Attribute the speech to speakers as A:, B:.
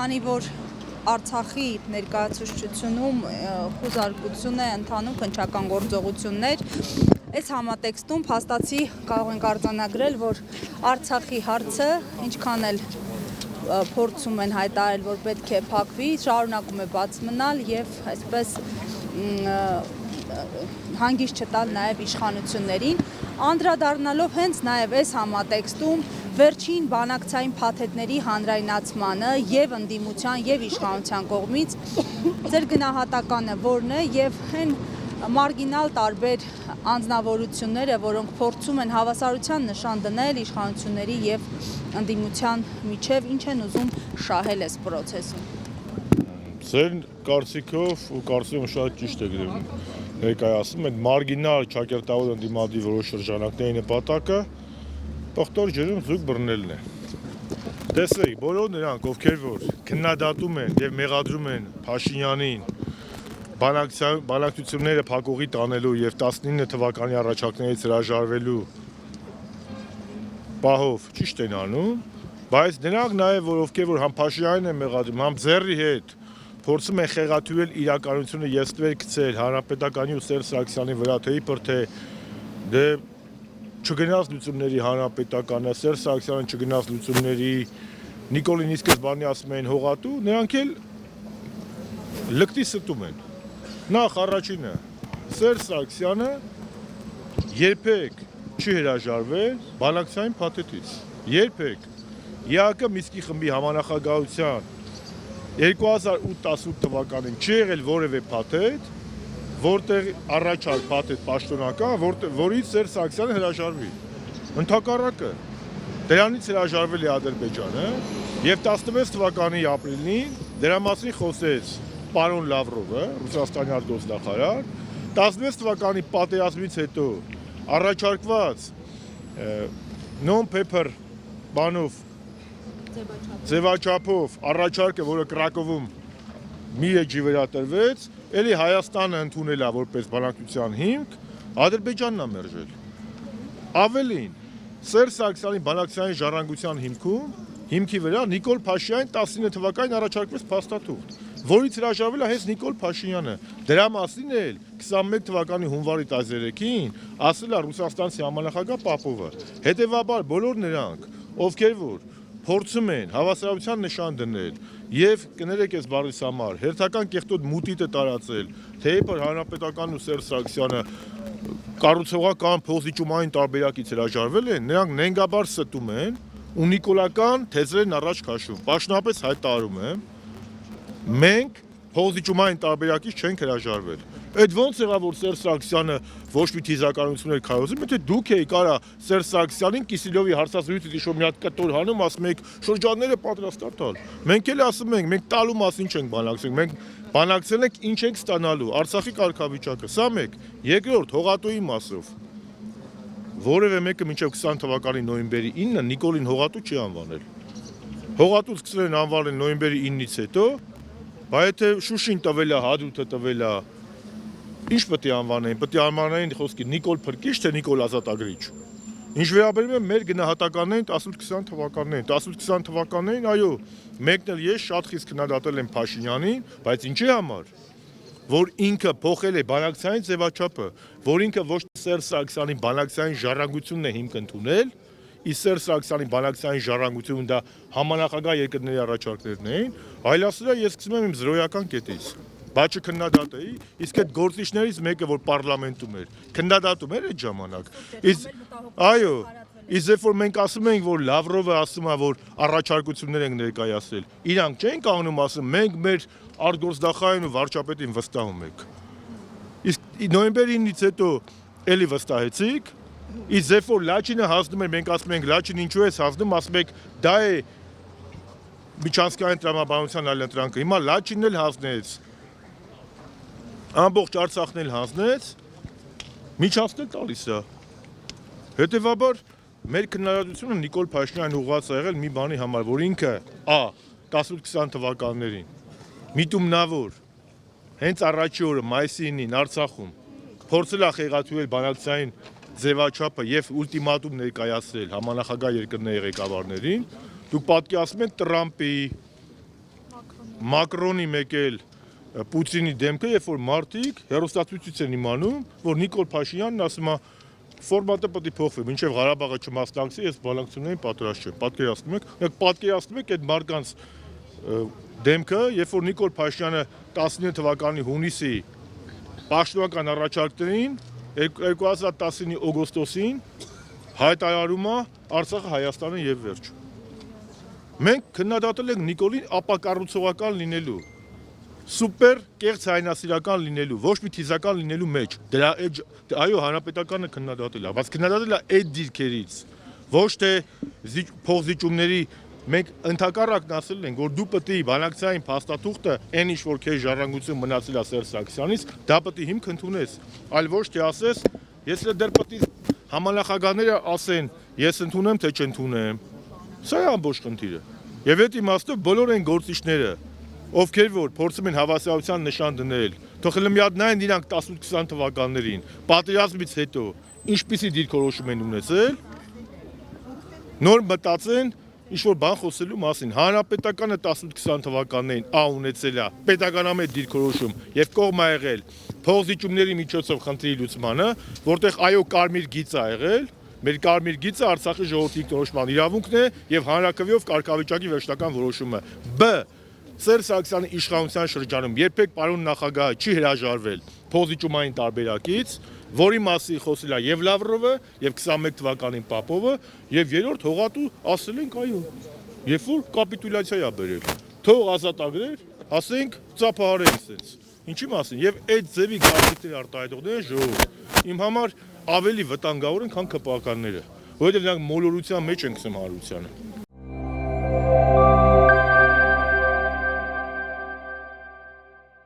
A: քանի որ Արցախի ներկայացուցչությունում խոզարկություն է ընթանում քննչական գործողություններ, այս համատեքստում փաստացի կարող ենք արձանագրել, որ Արցախի հարցը ինչքան էլ փորձում են հայտարարել, որ պետք է փակվի, շարունակում է բաց մնալ եւ այսպես հանգիստ չտալ նաև իշխանություններին, անդրադառնալով հենց նաև այս համատեքստում վերջին բանակցային փաթեթների հանրայնացմանը եւ ընդդիմության եւ իշխանության կողմից ձեր գնահատականը որն է եւ հեն մարգինալ տարբեր անձնավորությունները, որոնք փորձում են հավասարության նշան դնել իշխանությունների եւ ընդդիմության միջև, ինչ են ուզում շահել այս process-ում։
B: Ձեր կարծիքով ու կարծում եմ շատ ճիշտ եք ներկայացնում, այդ մարգինալ ճակերտավոր ընդդիմադի որոշ շրջանակների նպատակը պղտոր ջրում զուգ բռնելն է։ Տեսեք, բոլոր նրանք, ովքեր որ քննադատում են եւ մեղադրում են Փաշինյանին բանակցությունները փակուղի տանելու եւ 19 թվականի առաջարկներից հրաժարվելու պահով ճիշտ են անում, բայց նրանք նաեւ որ ովքեր որ համ Փաշինյանին են մեղադրում, համ Ձեռի հետ փորձում են խեղաթյուրել իրականությունը եստվեր գցել Հանրապետականի ու Սերժ Սարգսյանի վրա, թե իբր թե դե չգնաց լուծումների Հանրապետականը, Սերժ Սարգսյանը չգնաց լուծումների, Նիկոլին ի սկզբանե ասում էին հողատու, նրանք էլ լկտի ստում են։ Նախ առաջինը, Սերժ Սարգսյանը երբեք չի հրաժարվել բանակցային փաթեթից, երբեք։ ԵԱԿ Մինսկի խմբի համանախագահության 2018 թվականին չի եղել որևէ փաթեթ, որտեղ առաջարկ փաթեթ պաշտոնական, որից Սերժ Սարգսյանը հրաժարվի։ Ընդհակառակը դրանից հրաժարվել է Ադրբեջանը եւ 16 թվականի ապրիլին դրա մասին խոսեց պարոն Լավրովը, Ռուսաստանի արտգործնախարար, 16 թվականի պատերազմից հետո առաջարկված non-paper բանով ձևաչափով առաջարկը, որը Կրակովում մի էջի վերատրվեց, էլի Հայաստանը ընդունել է որպես բանակցության հիմք, Ադրբեջանն է մերժել։ Ավելին, Սերժ Սարգսյանի բանակցային ժառանգության հիմքի վրա Նիկոլ Փաշինյանին 19 թվականին առաջարկվեց փաստաթուղթ, որից հրաժարվել է հենց Նիկոլ Փաշինյանը։ Դրա մասին էլ 21 թվականի հունվարի 13-ին ասել է Ռուսաստանցի համանախագահ Պապովը։ Հետևաբար բոլոր նրանք, ովքեր որ փորձում են հավասարության նշան դնել եւ կներեք այս բառից համար հերթական կեղտոտ մուտիտը տարածել, թե իբր Հանրապետական ու Սերժ Սարգսյանը կառուցողական փոխզիջումային տարբերակից հրաժարվել են, նրանք նենգաբար ստում են ու նիկոլական թեզերն առաջ քաշում։ Պաշտոնապես հայտարարում եմ, մենք փոխզիջումային տարբերակից չենք հրաժարվել։ Այդ ոնց եղավ որ Սերժ Սարգսյանը ոչ մի թիզականություններ քայլում, եթե դուք եք արա Սերժ Սարգսյանին Կիսիլյովի հարցազրույցից իշո մի հատ կտոր հանում, ասում եք շրջանները պատրաստ է տալ։ Մենք էլ ասում ենք, մենք տալու մասին չենք բանակցել, մենք բանակցել ենք ինչ ենք ստանալու, Արցախի կարգավիճակը, սա մեկ։ Երկրորդ հողատուի մասով։ Որևէ մեկը մինչև 20 թվականի նոյեմբերի 9-ը Նիկոլին հողատու չի անվանել։ Հողատու սկսել են անվանել նոյեմբերի 9-ից հետո, բայց եթե Շուշին տվել է, Հադրութը տվել է, ինչ պետք է անվանեին, պետք է անվանեին խոսքի Նիկոլ Փրկիչ, թե Նիկոլ Ազատագրիչ։ Ինչ վերաբերում է մեր գնահատականներին 18-20 թվականներին, 18-20 թվականներին, այո, մեկն էլ ես շատ խիստ քննադատել եմ Փաշինյանին, բայց ինչի համար, որ ինքը փոխել է բանակցային ձևաչափը, որ ինքը ոչ թե Սերժ Սարգսյանի բանակցային ժառանգությունն է հիմք ընդունել, իսկ Սերժ Սարգսյանի բանակցային ժառանգությունը դա համանախագահ երկրների առաջարկներն էին, այլասրա ես սկսում եմ իմ զրոյական կետից։ Բայց չքննադատեի, իսկ այդ գործիչներից մեկը, որ պարլամենտում էր, քննադատում էր այդ ժամանակ։ Այո, իսկ երբ որ մենք ասում ենք, որ Լավրովը ասում է, որ առաջարկություններ ենք ներկայացրել, իրանք չեն կանգնում ասում, մենք մեր արտգործնախարարին ու վարչապետին վստահում ենք։ Իսկ նոյեմբերի 9-ից հետո էլի վստահեցիք, իսկ երբ որ Լաչինը հանձնում էր, մենք ասում ենք Լաչին ինչու է հանձնում, ասում եք դա է միջանցքային տրամաբանության այլընտրանքը։ Հիմա Լաչինն էլ հանձնեց, ամբողջ Արցախն էլ հանձնեց, միջանցքն տալիս է։ Հետևաբար մեր քննադատությունը Նիկոլ Փաշինյանին ուղղված է եղել մի բանի համար, որ ինքը 18-20 թվականներին միտումնավոր հենց առաջի օրը մայիսի 9-ին Արցախում փորձել է խեղաթյուրել բանակցային ձևաչափը եւ ուլտիմատում ներկայացրել համանախագահ երկրների ղեկավարներին, դուք պատկերացնում եք Տրամպի, Մակրոնի մեկ էլ Պուտինի դեմքը, երբ որ մարդիկ հեռուստացույցից են իմանում, որ Նիկոլ Փաշինյանն ասում է ֆորմատը պետք է փոխվի, մինչև Ղարաբաղը չմասնակցի, ես բանակցություններին պատրաստ չեմ։ Պատկերացնում եք այդ մարդկանց դեմքը, երբ որ Նիկոլ Փաշինյանը 19 թվականի հունիսի պաշտոնական առաջարկներին 2019-ի օգոստոսին հայտարարում է Արցախը Հայաստանը եւ վերջ։ Մենք քննադատել ենք Նիկոլին ապակառուցողական լինելու, սուպեր կեղծ հայնասիրական լինելու, ոչ մի թիզական լինելու մեջ։ Այո, հանրապետականը քննադատել է, բայց քննադատել է այդ դիրքերից, ոչ թե փոխզիջումների։ Մենք ընդհակառակն ասել ենք, որ դու պետք է բանակցային փաստաթուղթը, այն ինչ որ քեզ ժառանգություն մնացել է Սերժ Սարգսյանից, դա պետք է հիմք ընդունես, այլ ոչ թե ասես, ես դեռ պետք է համանախագահները ասեն, ես ընդունեմ թե չընդունեմ։ Սա է ամբողջ խնդիրը։ Եվ այդ իմաստով բոլոր այն գործիչները, ովքեր որ փորձում են հավասարության նշան դնել, թող մի հատ նայեն իրանք 18-20 թվականներին, պատերազմից հետո ինչպիսի դիրքորոշում են ունեցել, նոր մտածեն ինչ-որ բան խոսելու մասին։ Հանրապետականը 18-20 թվականներին ունեցել է պետականամետ դիրքորոշում եւ կողմ ա եղել փոխզիջումների միջոցով խնդրի լուծմանը, որտեղ այո կարմիր գիծ ա եղել, մեր կարմիր գիծը Արցախի ժողովրդի ինքնորոշման իրավունքն է եւ հանրակրվեով կարգավիճակի վերջնական որոշումը։ Սերժ Սարգսյանի իշխանության շրջանում երբեք պարոն նախագահը չի հրաժարվել փոխզիջումային տարբերակից, որի մասին խոսել է եւ Լավրովը, եւ 21 թվականին Պապովը, եւ երրորդ հողատու ասել ենք այո, երբ որ կապիտուլյացիա է բերել, թող ազատագրեր, ասենք ծափահարեն sense։ Ինչի մասին, եւ այդ ձևի գաղտնիքների արտահայտողները ժողովուրդ իմ համար ավելի վտանգավոր են, քան ԿՊԱ-ականները, որովհետեւ նրանք մոլորության մեջ են գցում հանրությանը։